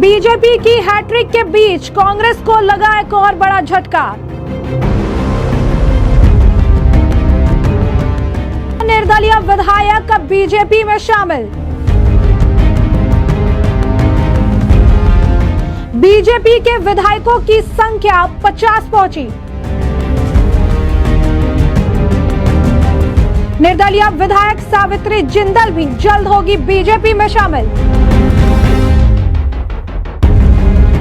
BJP की hat trick के बीच कांग्रेस को लगा एक और बड़ा झटका। निर्दलीय विधायक बीजेपी में शामिल। बीजेपी के विधायकों की संख्या 50 पहुंची। निर्दलीय विधायक सावित्री जिंदल भी जल्द होगी बीजेपी में शामिल।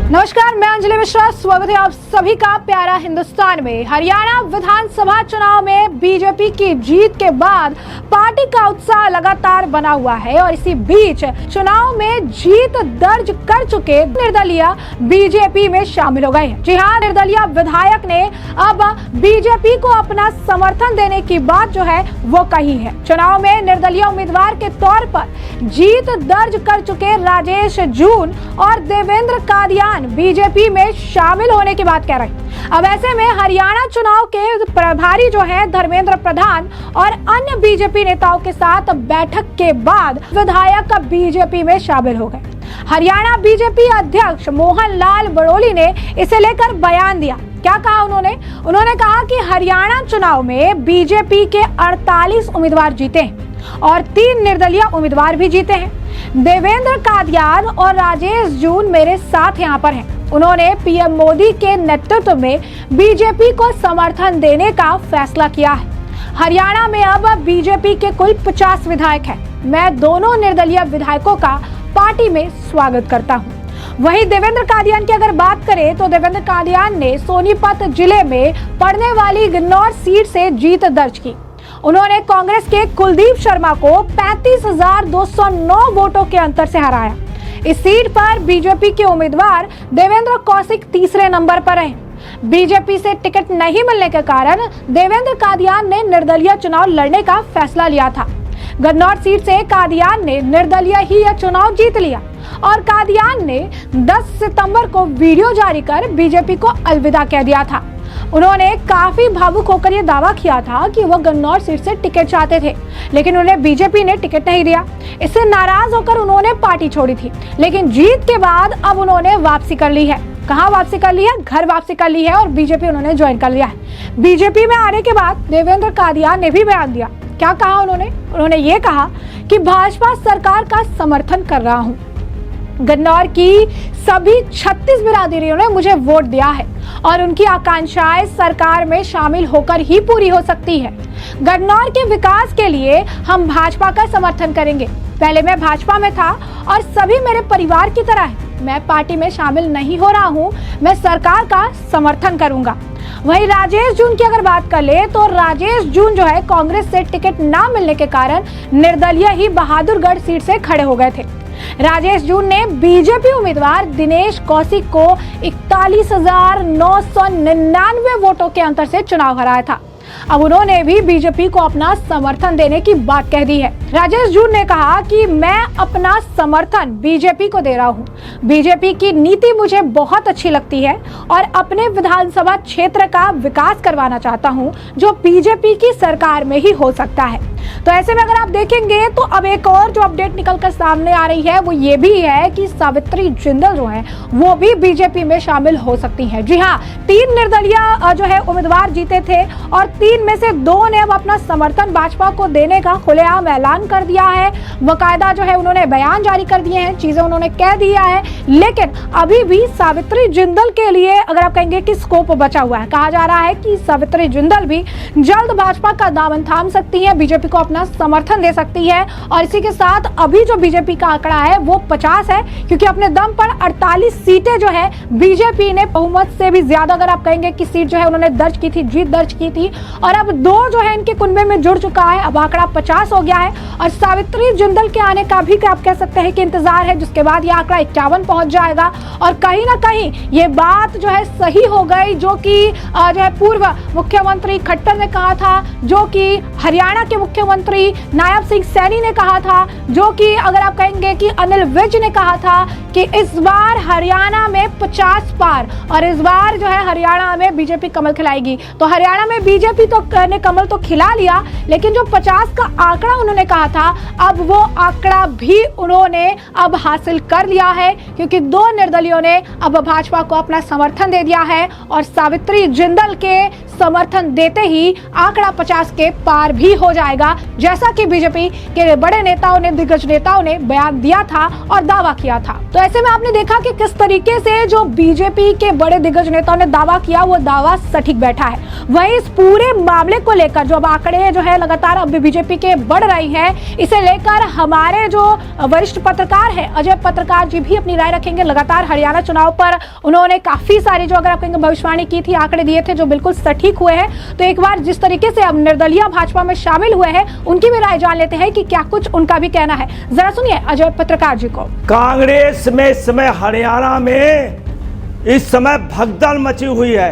नमस्कार, मैं अंजलि मिश्रा, स्वागत है आप सभी का प्यारा हिंदुस्तान में। हरियाणा विधानसभा चुनाव में बीजेपी की जीत के बाद पार्टी का उत्साह लगातार बना हुआ है और इसी बीच चुनाव में जीत दर्ज कर चुके निर्दलीय बीजेपी में शामिल हो गए हैं। जी हां, निर्दलीय विधायक ने अब बीजेपी को अपना समर्थन देने की बात जो है वो कही है। चुनाव में निर्दलीय उम्मीदवार के तौर पर जीत दर्ज कर चुके राजेश जून और देवेंद्र कादियान बीजेपी में शामिल होने की बात कह रहे हैं। अब ऐसे में हरियाणा चुनाव के प्रभारी जो है धर्मेंद्र प्रधान और अन्य बीजेपी नेताओं के साथ बैठक के बाद विधायक बीजेपी में शामिल हो गए। हरियाणा बीजेपी अध्यक्ष मोहन लाल बड़ोली ने इसे लेकर बयान दिया। क्या कहा उन्होंने कहा कि हरियाणा चुनाव में बीजेपी के 48 उम्मीदवार जीते हैं और 3 निर्दलीय उम्मीदवार भी जीते हैं। देवेंद्र कादियान और राजेश जून मेरे साथ यहाँ पर हैं। उन्होंने पीएम मोदी के नेतृत्व में बीजेपी को समर्थन देने का फैसला किया है। हरियाणा में अब बीजेपी के कुल 50 विधायक हैं। मैं दोनों निर्दलीय विधायकों का पार्टी में स्वागत करता हूँ। वहीं देवेंद्र कादियान की अगर बात करें तो देवेंद्र कादियान ने सोनीपत जिले में पड़ने वाली गन्नौर सीट से जीत दर्ज की। उन्होंने कांग्रेस के कुलदीप शर्मा को 35,209 वोटों के अंतर से हराया। इस सीट पर बीजेपी के उम्मीदवार देवेंद्र कौशिक तीसरे नंबर पर हैं। बीजेपी से टिकट नहीं मिलने के कारण देवेंद्र कादियान ने निर्दलीय चुनाव लड़ने का फैसला लिया था। गन्नौर सीट से कादियान ने निर्दलीय ही यह चुनाव जीत लिया और कादियान ने 10 सितंबर को वीडियो जारी कर बीजेपी को अलविदा कह दिया था। उन्होंने काफी भावुक होकर यह दावा किया था कि वह गन्नौर सीट से टिकट चाहते थे, लेकिन उन्हें बीजेपी ने टिकट नहीं दिया। इससे नाराज होकर उन्होंने पार्टी छोड़ी थी, लेकिन जीत के बाद अब उन्होंने वापसी कर ली है। कहाँ वापसी कर ली है? घर वापसी कर ली है और बीजेपी उन्होंने ज्वाइन कर लिया है। बीजेपी में आने के बाद देवेंद्र कादियान ने भी बयान दिया। क्या कहा उन्होंने ये कहा कि भाजपा सरकार का समर्थन कर रहा हूँ। गन्नौर की सभी 36 बिरादरियों ने मुझे वोट दिया है और उनकी आकांक्षाएं सरकार में शामिल होकर ही पूरी हो सकती है। गन्नौर के विकास के लिए हम भाजपा का समर्थन करेंगे। पहले मैं भाजपा में था और सभी मेरे परिवार की तरह है। मैं पार्टी में शामिल नहीं हो रहा हूँ, मैं सरकार का समर्थन करूंगा। वहीं राजेश जून की अगर बात कर ले तो राजेश जून जो है कांग्रेस से टिकट ना मिलने के कारण निर्दलीय ही बहादुरगढ़ सीट से खड़े हो गए थे। राजेश जून ने बीजेपी उम्मीदवार दिनेश कौशिक को 41,999 वोटों के अंतर से चुनाव हराया था। अब उन्होंने भी बीजेपी को अपना समर्थन देने की बात कह दी है। राजेश जून ने कहा कि मैं अपना समर्थन बीजेपी को दे रहा हूं। बीजेपी की नीति मुझे बहुत अच्छी लगती है और अपने विधानसभा क्षेत्र का विकास करवाना चाहता हूं, जो बीजेपी की सरकार में ही हो सकता है। तो ऐसे में अगर आप देखेंगे तो अब एक और जो अपडेट निकलकर सामने आ रही है वो ये भी है कि सावित्री जिंदल जो है वो भी बीजेपी में शामिल हो सकती हैं। जी हाँ, 3 निर्दलीय जो है उम्मीदवार जीते थे और 3 में से 2 ने अब अपना समर्थन भाजपा को देने का खुलेआम ऐलान कर दिया है। बकायदा जो है उन्होंने बयान जारी कर दिए हैं, चीजें उन्होंने कह दिया है। लेकिन अभी भी सावित्री जिंदल के लिए अगर आप कहेंगे कि स्कोप बचा हुआ है। कहा जा रहा है कि सावित्री जिंदल भी जल्द भाजपा का दामन थाम सकती है, बीजेपी को अपना समर्थन दे सकती है। और इसी के साथ अभी जो बीजेपी का आंकड़ा है वो 50 है, क्योंकि अपने दम पर 48 सीटें जो है बीजेपी ने बहुमत से भी ज्यादा अगर आप कहेंगे कि सीट जो है उन्होंने दर्ज की थी, जीत दर्ज की थी और अब 2 जो है इनके कुनबे में जुड़ चुका है। अब आंकड़ा 50 हो गया है और सावित्री जिंदल के आने का भी आप कह सकते हैं कि इंतजार है, जिसके बाद ये आंकड़ा 51 पहुंच जाएगा। और कहीं ना कहीं ये बात जो है सही हो गई, जो कि जो है पूर्व मुख्यमंत्री खट्टर ने कहा था, जो कि हरियाणा के मुख्यमंत्री मंत्री नायब सिंह सैनी ने कहा था, जो कि अगर आप कहेंगे कि अनिल विज ने कहा था कि इस बार हरियाणा में 50 पार और इस बार जो है हरियाणा में बीजेपी कमल खिलाएगी। तो हरियाणा में बीजेपी तो ने कमल तो खिला लिया, लेकिन जो 50 का आंकड़ा उन्होंने कहा था, अब वो आंकड़ा भी उन्होंने अब हासिल कर लिया है, क्योंकि 2 निर्दलियों ने अब भाजपा को अपना समर्थन दे दिया है और सावित्री जिंदल के समर्थन देते ही आंकड़ा 50 के पार भी हो जाएगा, जैसा कि बीजेपी के बड़े नेताओं ने, दिग्गज नेताओं ने बयान दिया था और दावा किया था। तो ऐसे में आपने देखा कि किस तरीके से जो बीजेपी के बड़े दिग्गज नेताओं ने दावा किया, वो दावा सटीक बैठा है। वहीं इस पूरे मामले को लेकर जो अब आंकड़े जो है लगातार अब बीजेपी के बढ़ रही हैं, इसे लेकर हमारे जो वरिष्ठ पत्रकार है अजय पत्रकार जी भी अपनी राय रखेंगे। लगातार हरियाणा चुनाव पर उन्होंने काफी सारी जो अगर आप कहेंगे भविष्यवाणी की थी, आंकड़े दिए थे जो बिल्कुल सटीक हुए हैं। तो एक बार जिस तरीके से अब निर्दलीय भाजपा में शामिल हुए हैं, उनकी भी राय जान लेते हैं कि क्या कुछ उनका भी कहना है। जरा सुनिए अजय पत्रकार जी को। कांग्रेस में इस समय हरियाणा में इस समय भगदड़ मची हुई है।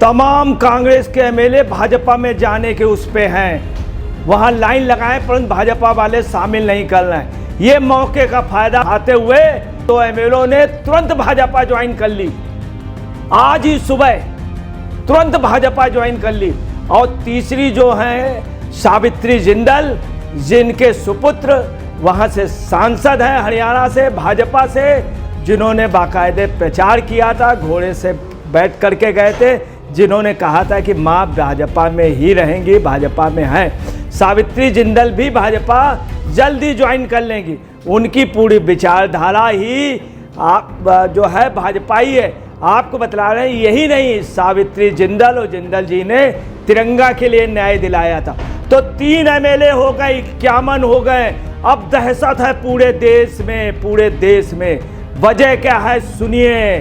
तमाम कांग्रेस के एमएलए भाजपा में जाने के उस पे हैं, वहां लाइन लगाए, परंतु भाजपा वाले शामिल नहीं कर रहे हैं। ये मौके का फायदा आते हुए तो एमएलए ने तुरंत भाजपा ज्वाइन कर ली, आज ही सुबह तुरंत भाजपा ज्वाइन कर ली। और तीसरी जो है सावित्री जिंदल, जिनके सुपुत्र वहां से सांसद हैं हरियाणा से भाजपा से, जिन्होंने बाकायदे प्रचार किया था, घोड़े से बैठ करके गए थे, जिन्होंने कहा था कि मां भाजपा में ही रहेंगी, भाजपा में हैं। सावित्री जिंदल भी भाजपा जल्दी ज्वाइन कर लेंगी। उनकी पूरी विचारधारा ही आप जो है भाजपा ही है। आपको बतला रहे हैं, यही नहीं, सावित्री जिंदल और जिंदल जी ने तिरंगा के लिए न्याय दिलाया था। तो 3 एमएलए हो गए, 51 हो गए। अब दहशत है पूरे देश में, पूरे देश में। वजह क्या है सुनिए।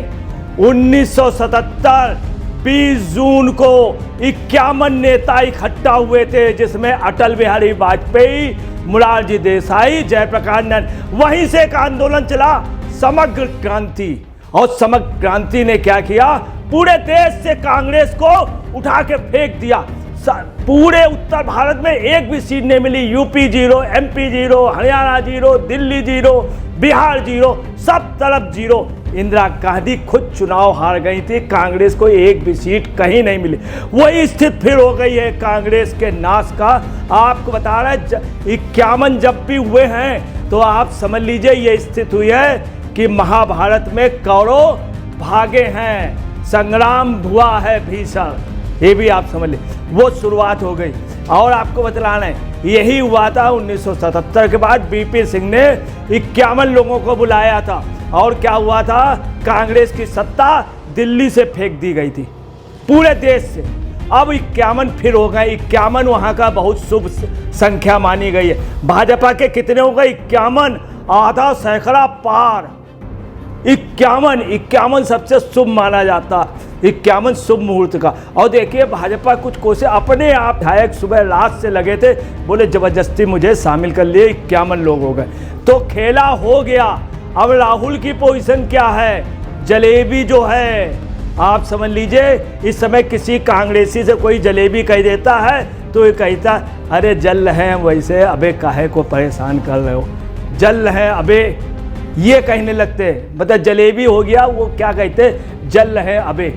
1977 20 जून को 51 नेता इकट्ठा हुए थे, जिसमें अटल बिहारी वाजपेयी, मोरारजी देसाई, जयप्रकाश नारायण। वहीं से एक आंदोलन चला, समग्र क्रांति। और समग्र क्रांति ने क्या किया, पूरे देश से कांग्रेस को उठा के फेंक दिया। पूरे उत्तर भारत में एक भी सीट नहीं मिली। यूपी 0, एमपी 0, हरियाणा 0, दिल्ली 0, बिहार 0, सब तरफ 0। इंदिरा गांधी खुद चुनाव हार गई थी, कांग्रेस को एक भी सीट कहीं नहीं मिली। वही स्थिति फिर हो गई है कांग्रेस के नाश का। आपको बता रहे 51 जब भी हुए हैं तो आप समझ लीजिए ये स्थिति हुई है कि महाभारत में कौरव भागे हैं, संग्राम हुआ है भीषण। ये भी आप समझ लीजिए, वो शुरुआत हो गई। और आपको बतलाना है, यही हुआ था 1977 के बाद बीपी सिंह ने 51 लोगों को बुलाया था। और क्या हुआ था, कांग्रेस की सत्ता दिल्ली से फेंक दी गई थी, पूरे देश से। अब 51 फिर हो गए। 51 वहाँ का बहुत शुभ संख्या मानी गई है। भाजपा के कितने हो गए, 51, आधा सैकड़ा पार। 51 सबसे शुभ माना जाता, 51 शुभ मुहूर्त का। और देखिए भाजपा कुछ कोशिश अपने आप, विधायक सुबह रात से लगे थे, बोले जबरदस्ती मुझे शामिल कर लिए, 51 लोग हो गए। तो खेला हो गया। अब राहुल की पोजीशन क्या है, जलेबी जो है, आप समझ लीजिए इस समय किसी कांग्रेसी से कोई जलेबी कह देता है तो ये कहता अरे जल रहे हैं, वैसे अबे काहे को परेशान कर रहे हो, जल रहे हैं अबे, ये कहने लगते। मतलब जलेबी हो गया, वो क्या कहते, जल रहे हैं अबे,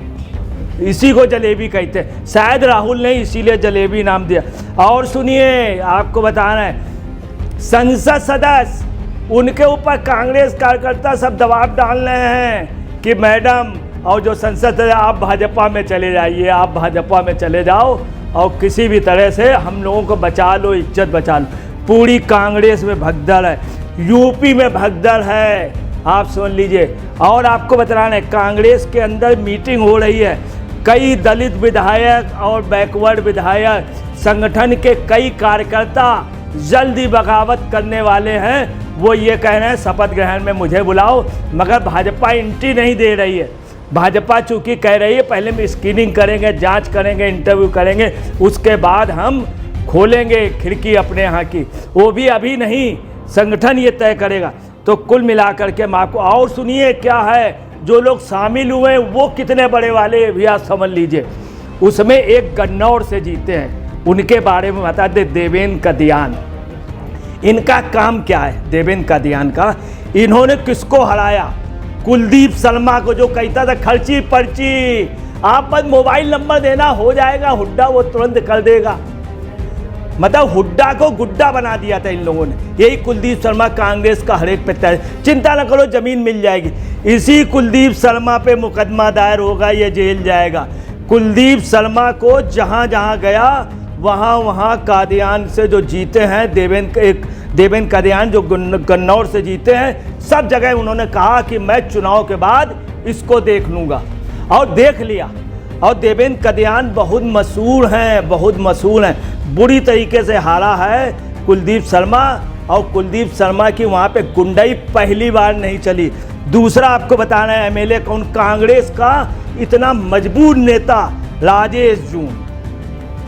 इसी को जलेबी कहते। शायद राहुल ने इसीलिए जलेबी नाम दिया। और सुनिए, आपको बताना है, संसद सदस्य, उनके ऊपर कांग्रेस कार्यकर्ता सब दबाव डाल रहे हैं कि मैडम और जो संसद सदस्य आप भाजपा में चले जाइए, आप भाजपा में चले जाओ और किसी भी तरह से हम लोगों को बचा लो, इज्जत बचा लो। पूरी कांग्रेस में भगदड़ है, यूपी में भगदड़ है, आप सुन लीजिए। और आपको बताना है, कांग्रेस के अंदर मीटिंग हो रही है। कई दलित विधायक और बैकवर्ड विधायक, संगठन के कई कार्यकर्ता जल्दी बगावत करने वाले हैं। वो ये कह रहे हैं शपथ ग्रहण में मुझे बुलाओ, मगर भाजपा एंट्री नहीं दे रही है। भाजपा चूंकि कह रही है पहले हम स्क्रीनिंग करेंगे, जांच करेंगे, इंटरव्यू करेंगे, उसके बाद हम खोलेंगे खिड़की अपने यहाँ की, वो भी अभी नहीं, संगठन ये तय करेगा। तो कुल मिलाकर के मैं आपको, और सुनिए क्या है, जो लोग शामिल हुए वो कितने बड़े वाले भी आप समझ लीजिए। उसमें एक गन्नौर से जीते हैं, उनके बारे में बता दे। देवेंद्र कादियान, इनका काम क्या है? देवेंद्र कादियान का, इन्होंने किसको हराया? कुलदीप शर्मा को, जो कहता था खर्ची पर्ची, आप बस मोबाइल नंबर देना हो जाएगा, हुड्डा वो तुरंत कर देगा। मतलब हुड्डा को गुड्डा बना दिया था इन लोगों ने। यही कुलदीप शर्मा कांग्रेस का हर एक पे, चिंता न करो जमीन मिल जाएगी। इसी कुलदीप शर्मा पे मुकदमा दायर होगा, ये जेल जाएगा। कुलदीप शर्मा को जहां जहां गया वहां कादियान से जो जीते हैं, देवेंद्र कादियान जो गन्नौर से जीते हैं, सब जगह उन्होंने कहा कि मैं चुनाव के बाद इसको देख लूँगा, और देख लिया। और देवेंद्र कादियान बहुत मशहूर हैं, बुरी तरीके से हारा है कुलदीप शर्मा। और कुलदीप शर्मा की वहाँ पे गुंडाई पहली बार नहीं चली। दूसरा आपको बताना है एमएलए कौन? कांग्रेस का इतना मजबूर नेता राजेश जून,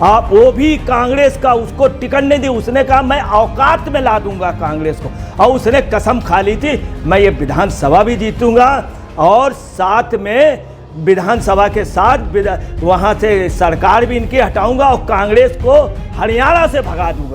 आप वो भी कांग्रेस का, उसको टिकट नहीं दी। उसने कहा मैं औकात में ला दूंगा कांग्रेस को, और उसने कसम खा ली थी मैं ये विधानसभा भी जीतूंगा, और साथ में विधानसभा के साथ वहाँ से सरकार भी इनकी हटाऊंगा, और कांग्रेस को हरियाणा से भगा दूंगा।